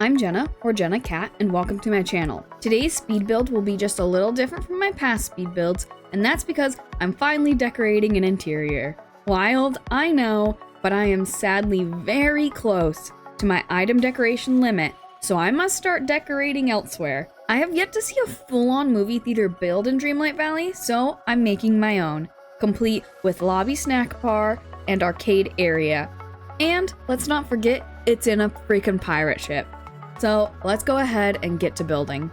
I'm Jenna, or Jenna Cat, and welcome to my channel. Today's speed build will be just a little different from my past speed builds, and that's because I'm finally decorating an interior. Wild, I know, but I am sadly very close to my item decoration limit, so I must start decorating elsewhere. I have yet to see a full-on movie theater build in Dreamlight Valley, so I'm making my own, complete with lobby snack bar and arcade area. And let's not forget, it's in a freaking pirate ship. So let's go ahead and get to building.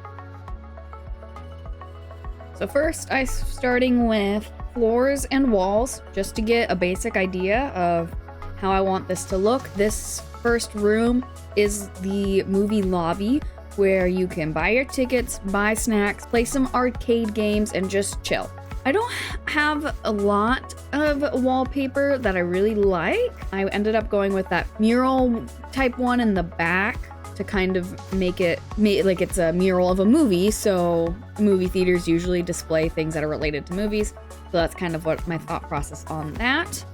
So first, I'm starting with floors and walls, just to get a basic idea of how I want this to look. This first room is the movie lobby, where you can buy your tickets, buy snacks, play some arcade games, and just chill. I don't have a lot of wallpaper that I really like. I ended up going with that mural type one in the back to kind of make it like it's a mural of a movie, so movie theaters usually display things that are related to movies, so that's kind of what my thought process on that.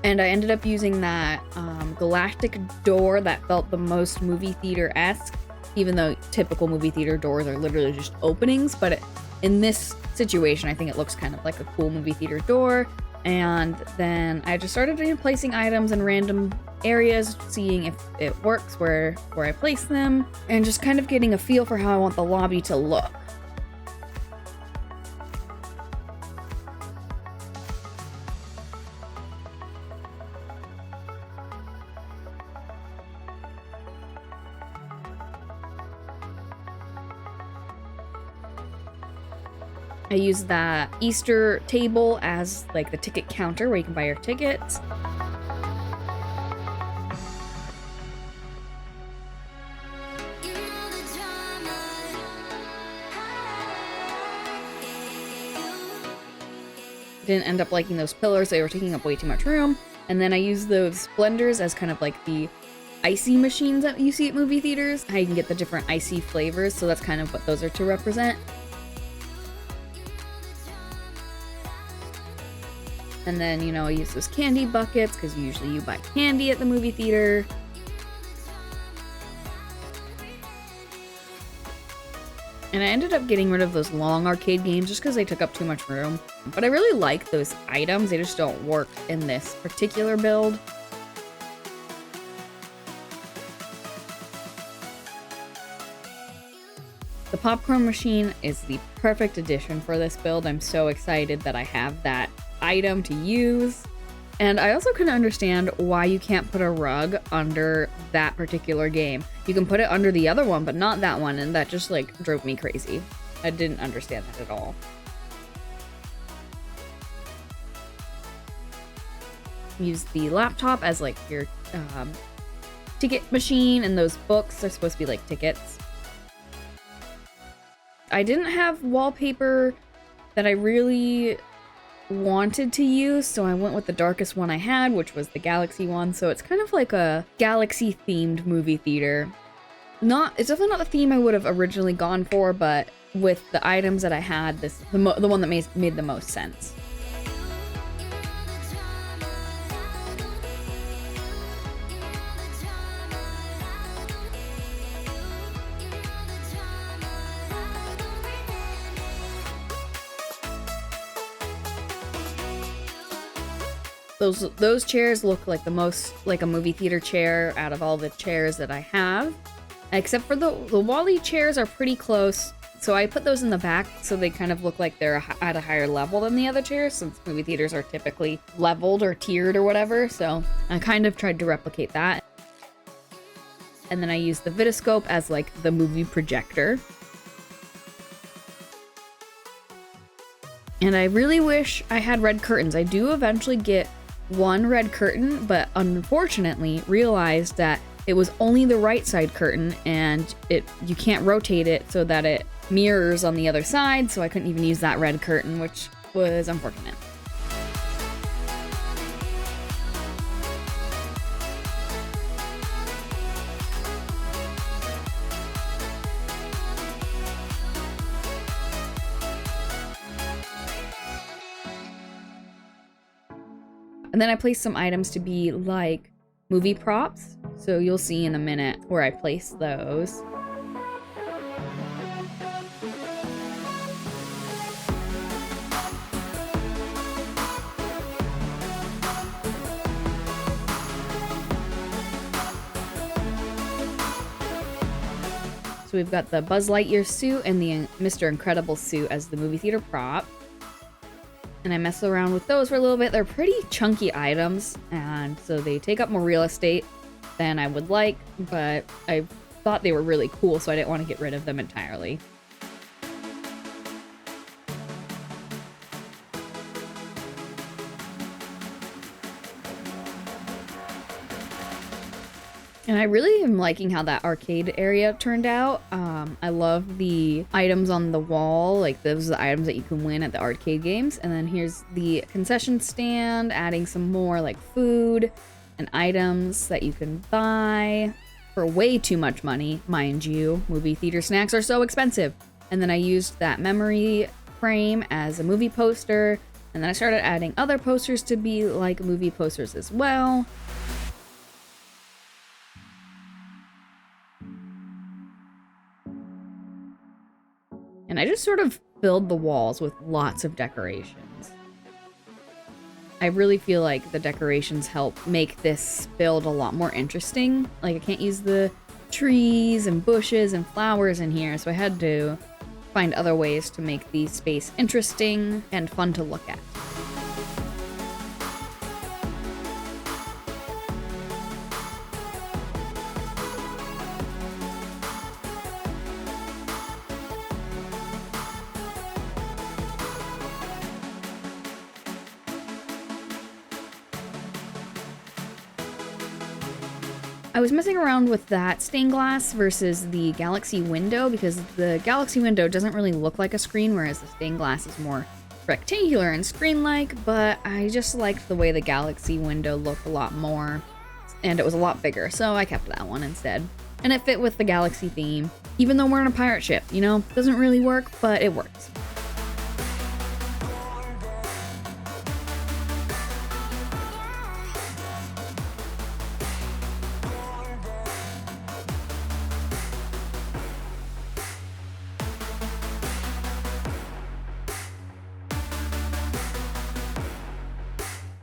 And I ended up using that galactic door that felt the most movie theater-esque, even though typical movie theater doors are literally just openings, but in this situation, I think it looks kind of like a cool movie theater door. And then I just started placing items in random areas, seeing if it works where I place them, and just kind of getting a feel for how I want the lobby to look. I use that Easter table as like the ticket counter where you can buy your tickets. Didn't end up liking those pillars, they were taking up way too much room. And then I use those blenders as kind of like the icy machines that you see at movie theaters. How you can get the different icy flavors, so that's kind of what those are to represent. And then, you know, I use those candy buckets because usually you buy candy at the movie theater. And I ended up getting rid of those long arcade games just because they took up too much room. But I really like those items, they just don't work in this particular build. The popcorn machine is the perfect addition for this build. I'm so excited that I have that item to use. And I also couldn't understand why you can't put a rug under that particular game. You can put it under the other one, but not that one, and that just like drove me crazy. I didn't understand that at all. Use the laptop as like your ticket machine, and those books are supposed to be like tickets. I didn't have wallpaper that I really wanted to use, so I went with the darkest one I had, which was the galaxy one. So it's kind of like a galaxy themed movie theater. It's definitely not the theme I would have originally gone for, but with the items that I had, the one that made the most sense. Those chairs look like the most like a movie theater chair out of all the chairs that I have. Except for the Wall-E chairs are pretty close, so I put those in the back so they kind of look like they're at a higher level than the other chairs, since movie theaters are typically leveled or tiered or whatever, so I kind of tried to replicate that. And then I used the Vitascope as like the movie projector. And I really wish I had red curtains. I do eventually get one red curtain, but unfortunately realized that it was only the right side curtain, and you can't rotate it so that it mirrors on the other side, so I couldn't even use that red curtain, which was unfortunate. And then I placed some items to be like movie props. So you'll see in a minute where I place those. So we've got the Buzz Lightyear suit and the Mr. Incredible suit as the movie theater prop. And I mess around with those for a little bit. They're pretty chunky items, and so they take up more real estate than I would like, but I thought they were really cool, so I didn't want to get rid of them entirely. And I really am liking how that arcade area turned out. I love the items on the wall, like those are the items that you can win at the arcade games. And then here's the concession stand, adding some more like food and items that you can buy for way too much money, mind you. Movie theater snacks are so expensive. And then I used that memory frame as a movie poster. And then I started adding other posters to be like movie posters as well. And I just sort of filled the walls with lots of decorations. I really feel like the decorations help make this build a lot more interesting. Like, I can't use the trees and bushes and flowers in here, so I had to find other ways to make the space interesting and fun to look at. I was messing around with that stained glass versus the galaxy window because the galaxy window doesn't really look like a screen, whereas the stained glass is more rectangular and screen-like, but I just liked the way the galaxy window looked a lot more, and it was a lot bigger, so I kept that one instead. And it fit with the galaxy theme, even though we're on a pirate ship, you know? Doesn't really work, but it works.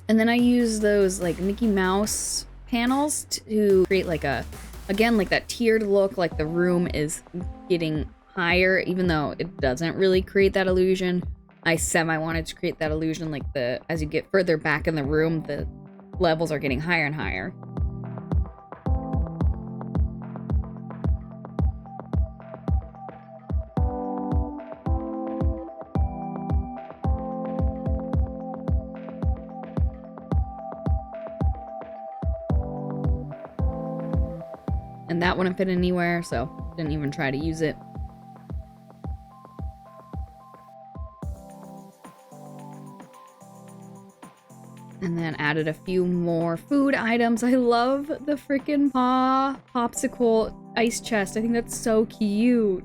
And then I use those like Mickey Mouse panels to create like again, like that tiered look, like the room is getting higher, even though it doesn't really create that illusion. I wanted to create that illusion, like as you get further back in the room, the levels are getting higher and higher. And that wouldn't fit anywhere, so didn't even try to use it. And then added a few more food items. I love the freaking popsicle ice chest. I think that's so cute.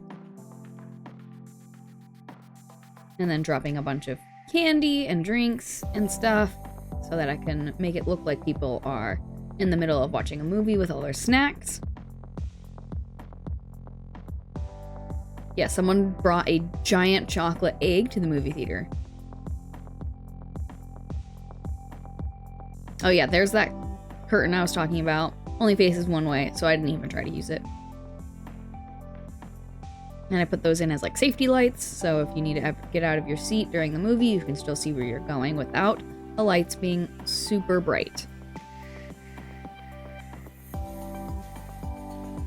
And then dropping a bunch of candy and drinks and stuff so that I can make it look like people are in the middle of watching a movie with all their snacks. Yeah, someone brought a giant chocolate egg to the movie theater. Oh yeah, there's that curtain I was talking about. Only faces one way, so I didn't even try to use it. And I put those in as like safety lights, so if you need to get out of your seat during the movie, you can still see where you're going without the lights being super bright.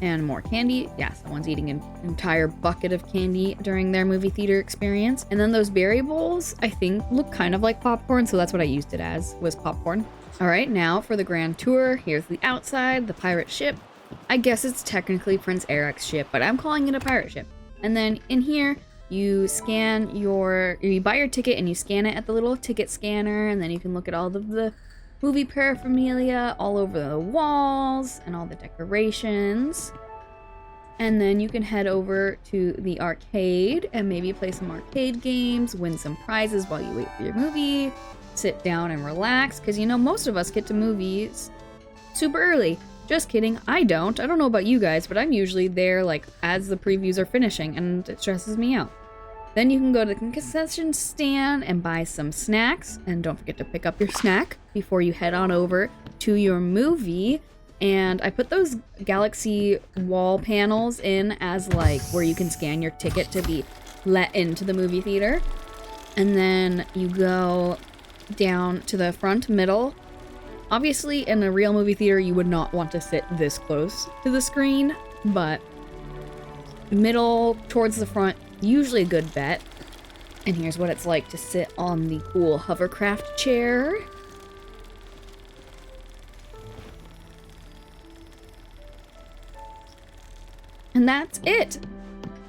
And more candy. Yeah, someone's eating an entire bucket of candy during their movie theater experience. And then those berry bowls, I think, look kind of like popcorn, so that's what I used it as, was popcorn. All right, now for the grand tour. Here's the outside, the pirate ship. I guess it's technically Prince Eric's ship, but I'm calling it a pirate ship. And then in here, you buy your ticket and you scan it at the little ticket scanner, and then you can look at all of the movie paraphernalia all over the walls and all the decorations. And then you can head over to the arcade and maybe play some arcade games, win some prizes while you wait for your movie, sit down and relax, because you know most of us get to movies super early. Just kidding, I don't know about you guys, but I'm usually there like as the previews are finishing, and it stresses me out. Then you can go to the concession stand and buy some snacks, and don't forget to pick up your snack before you head on over to your movie. And I put those galaxy wall panels in as like where you can scan your ticket to be let into the movie theater. And then you go down to the front middle. Obviously, in a real movie theater, you would not want to sit this close to the screen, but middle towards the front, usually a good bet. And here's what it's like to sit on the cool hovercraft chair. And that's it!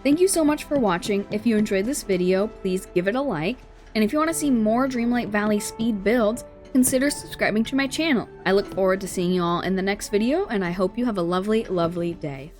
Thank you so much for watching. If you enjoyed this video, please give it a like. And if you want to see more Dreamlight Valley speed builds, consider subscribing to my channel. I look forward to seeing you all in the next video, and I hope you have a lovely, lovely day.